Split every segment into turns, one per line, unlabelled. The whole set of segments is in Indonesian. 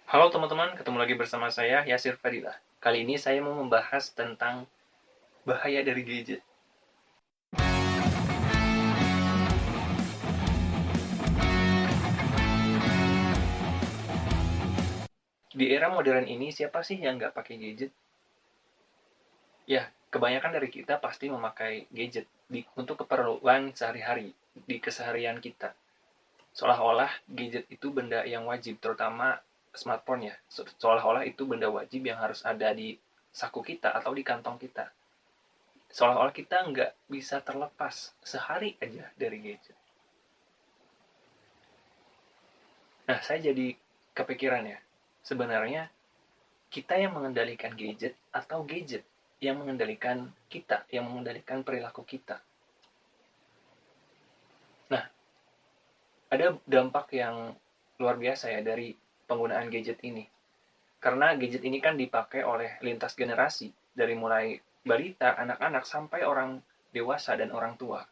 Halo teman-teman, ketemu lagi bersama saya Yasir Fadilah. Kali ini saya mau membahas tentang bahaya dari gadget. Di era modern ini, siapa sih yang nggak pakai gadget? Ya, kebanyakan dari kita pasti memakai gadget untuk keperluan sehari-hari, di keseharian kita. Seolah-olah gadget itu benda yang wajib, terutama smartphone ya. Seolah-olah itu benda wajib yang harus ada di saku kita atau di kantong kita. Seolah-olah kita nggak bisa terlepas sehari aja dari gadget. Nah, saya jadi kepikiran ya, sebenarnya kita yang mengendalikan gadget atau gadget yang mengendalikan kita, yang mengendalikan perilaku kita. Nah, ada dampak yang luar biasa ya dari penggunaan gadget ini. Karena gadget ini kan dipakai oleh lintas generasi, dari mulai balita, anak-anak, sampai orang dewasa dan orang tua.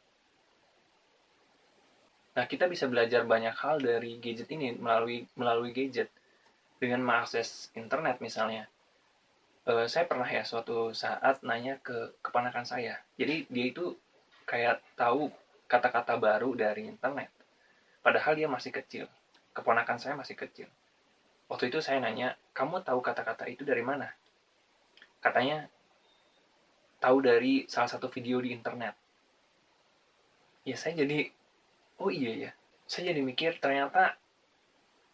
Nah, kita bisa belajar banyak hal dari gadget ini melalui gadget dengan mengakses internet misalnya. Saya pernah ya suatu saat nanya ke keponakan saya. Jadi dia itu kayak tahu kata-kata baru dari internet. Padahal dia masih kecil. Keponakan saya masih kecil. Waktu itu saya nanya, kamu tahu kata-kata itu dari mana? Katanya, tahu dari salah satu video di internet. Ya saya jadi, oh iya ya. Saya jadi mikir ternyata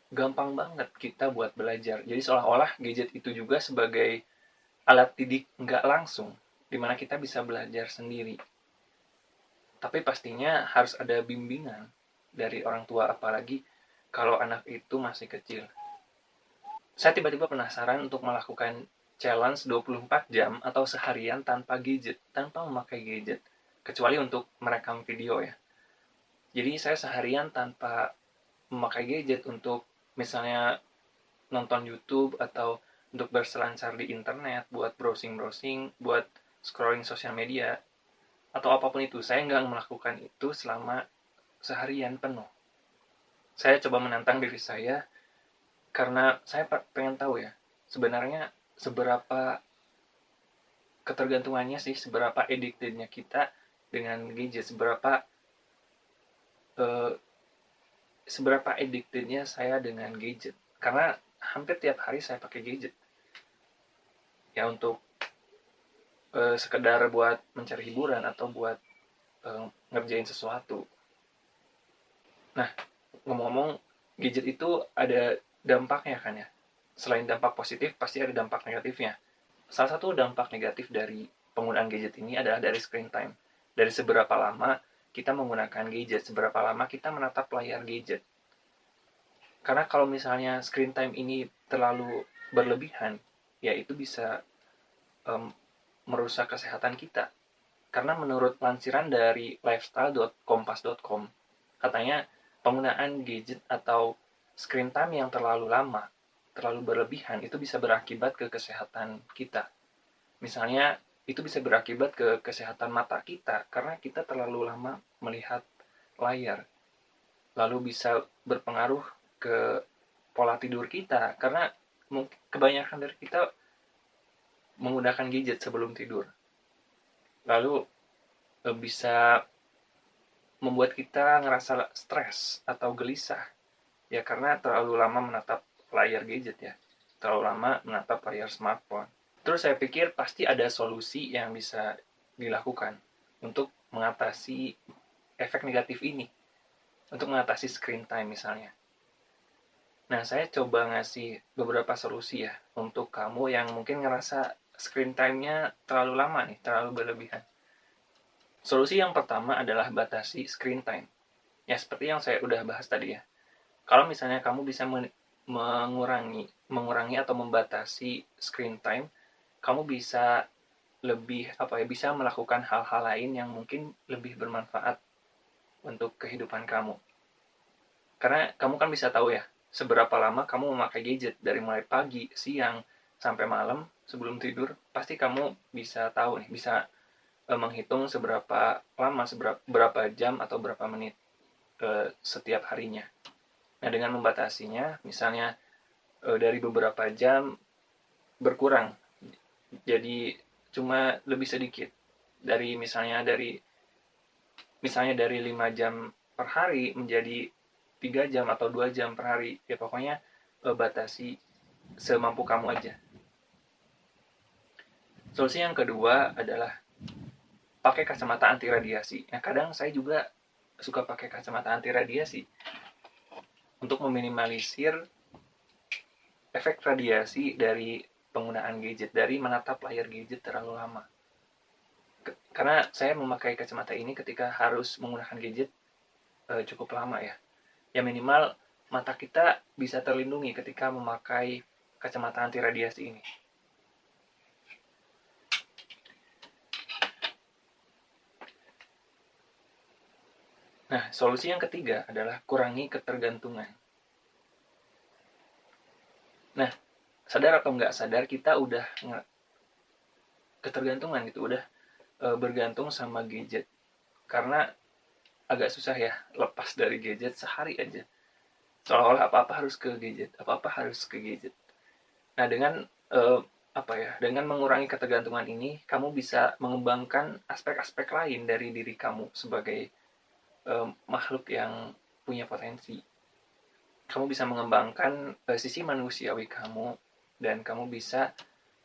gampang banget kita buat belajar. Jadi seolah-olah gadget itu juga sebagai alat didik nggak langsung, di mana kita bisa belajar sendiri. Tapi pastinya harus ada bimbingan dari orang tua, apalagi kalau anak itu masih kecil. Saya tiba-tiba penasaran untuk melakukan challenge 24 jam atau seharian tanpa gadget, tanpa memakai gadget. Kecuali untuk merekam video ya. Jadi saya seharian tanpa memakai gadget untuk misalnya nonton YouTube atau untuk berselancar di internet, buat browsing-browsing, buat scrolling sosial media, atau apapun itu. Saya nggak melakukan itu selama seharian penuh. Saya coba menantang diri saya karena saya pengen tahu ya, sebenarnya seberapa ketergantungannya sih, seberapa addicted-nya kita dengan gadget, eh, seberapa addicted-nya saya dengan gadget. Karena hampir tiap hari saya pakai gadget. Ya untuk sekedar buat mencari hiburan atau buat ngerjain sesuatu. Nah, ngomong-ngomong, gadget itu ada dampaknya kan ya. Selain dampak positif, pasti ada dampak negatifnya. Salah satu dampak negatif dari penggunaan gadget ini adalah dari screen time. Dari seberapa lama kita menggunakan gadget, seberapa lama kita menatap layar gadget. Karena kalau misalnya screen time ini terlalu berlebihan, ya itu bisa um, merusak kesehatan kita. Karena menurut lansiran dari lifestyle.kompas.com, katanya penggunaan gadget atau screen time yang terlalu lama, terlalu berlebihan, itu bisa berakibat ke kesehatan kita. Misalnya, itu bisa berakibat ke kesehatan mata kita, karena kita terlalu lama melihat layar. Lalu bisa berpengaruh ke pola tidur kita, karena kebanyakan dari kita menggunakan gadget sebelum tidur. Lalu bisa membuat kita ngerasa stres atau gelisah, ya karena terlalu lama menatap layar gadget ya, terlalu lama menatap layar smartphone. Terus saya pikir pasti ada solusi yang bisa dilakukan untuk mengatasi efek negatif ini, untuk mengatasi screen time misalnya. Nah, saya coba ngasih beberapa solusi ya untuk kamu yang mungkin ngerasa screen time-nya terlalu lama nih, terlalu berlebihan. Solusi yang pertama adalah batasi screen time. Ya, seperti yang saya udah bahas tadi ya. Kalau misalnya kamu bisa mengurangi atau membatasi screen time, kamu bisa bisa melakukan hal-hal lain yang mungkin lebih bermanfaat untuk kehidupan kamu. Karena kamu kan bisa tahu ya, seberapa lama kamu memakai gadget dari mulai pagi, siang, sampai malam sebelum tidur, pasti kamu bisa tahu nih, bisa menghitung seberapa lama, berapa jam atau berapa menit setiap harinya. Nah, dengan membatasinya, misalnya dari beberapa jam berkurang, jadi cuma lebih sedikit, misalnya dari 5 jam per hari menjadi 3 jam atau 2 jam per hari. Ya pokoknya batasi semampu kamu aja. Solusi yang kedua adalah pakai kacamata anti radiasi. Nah, kadang saya juga suka pakai kacamata anti radiasi untuk meminimalisir efek radiasi dari penggunaan gadget, dari menatap layar gadget terlalu lama. Karena saya memakai kacamata ini ketika harus menggunakan gadget cukup lama ya. Ya minimal mata kita bisa terlindungi ketika memakai kacamata anti radiasi ini. Nah, solusi yang ketiga adalah kurangi ketergantungan. Nah, sadar atau nggak sadar kita udah ketergantungan gitu, udah bergantung sama gadget. Karena agak susah ya lepas dari gadget sehari aja. Seolah-olah apa-apa harus ke gadget, apa-apa harus ke gadget. Nah, dengan dengan mengurangi ketergantungan ini, kamu bisa mengembangkan aspek-aspek lain dari diri kamu sebagai makhluk yang punya potensi. Kamu bisa mengembangkan sisi manusiawi kamu, dan kamu bisa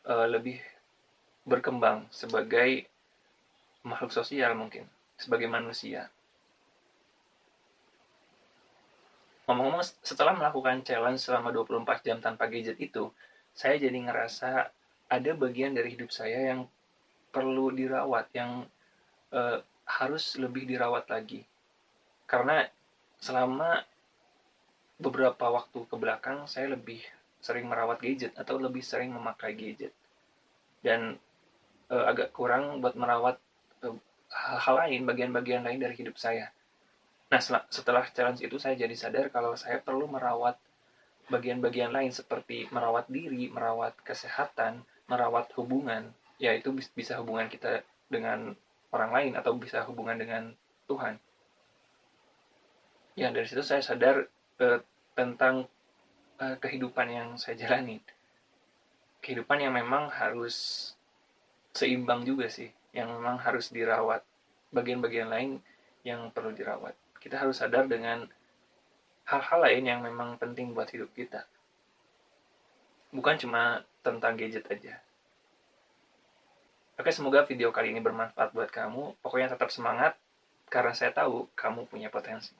lebih berkembang sebagai makhluk sosial, mungkin sebagai manusia. Ngomong-ngomong, setelah melakukan challenge selama 24 jam tanpa gadget itu, saya jadi ngerasa ada bagian dari hidup saya yang perlu dirawat, yang harus lebih dirawat lagi. Karena selama beberapa waktu ke belakang, saya lebih sering merawat gadget atau lebih sering memakai gadget. Dan agak kurang buat merawat hal-hal lain, bagian-bagian lain dari hidup saya. Nah, setelah challenge itu saya jadi sadar kalau saya perlu merawat bagian-bagian lain seperti merawat diri, merawat kesehatan, merawat hubungan. Ya itu bisa hubungan kita dengan orang lain atau bisa hubungan dengan Tuhan. Ya dari situ saya sadar tentang kehidupan yang saya jalani. Kehidupan yang memang harus seimbang juga sih, yang memang harus dirawat. Bagian-bagian lain yang perlu dirawat. Kita harus sadar dengan hal-hal lain yang memang penting buat hidup kita. Bukan cuma tentang gadget aja. Oke, semoga video kali ini bermanfaat buat kamu. Pokoknya tetap semangat, karena saya tahu kamu punya potensi.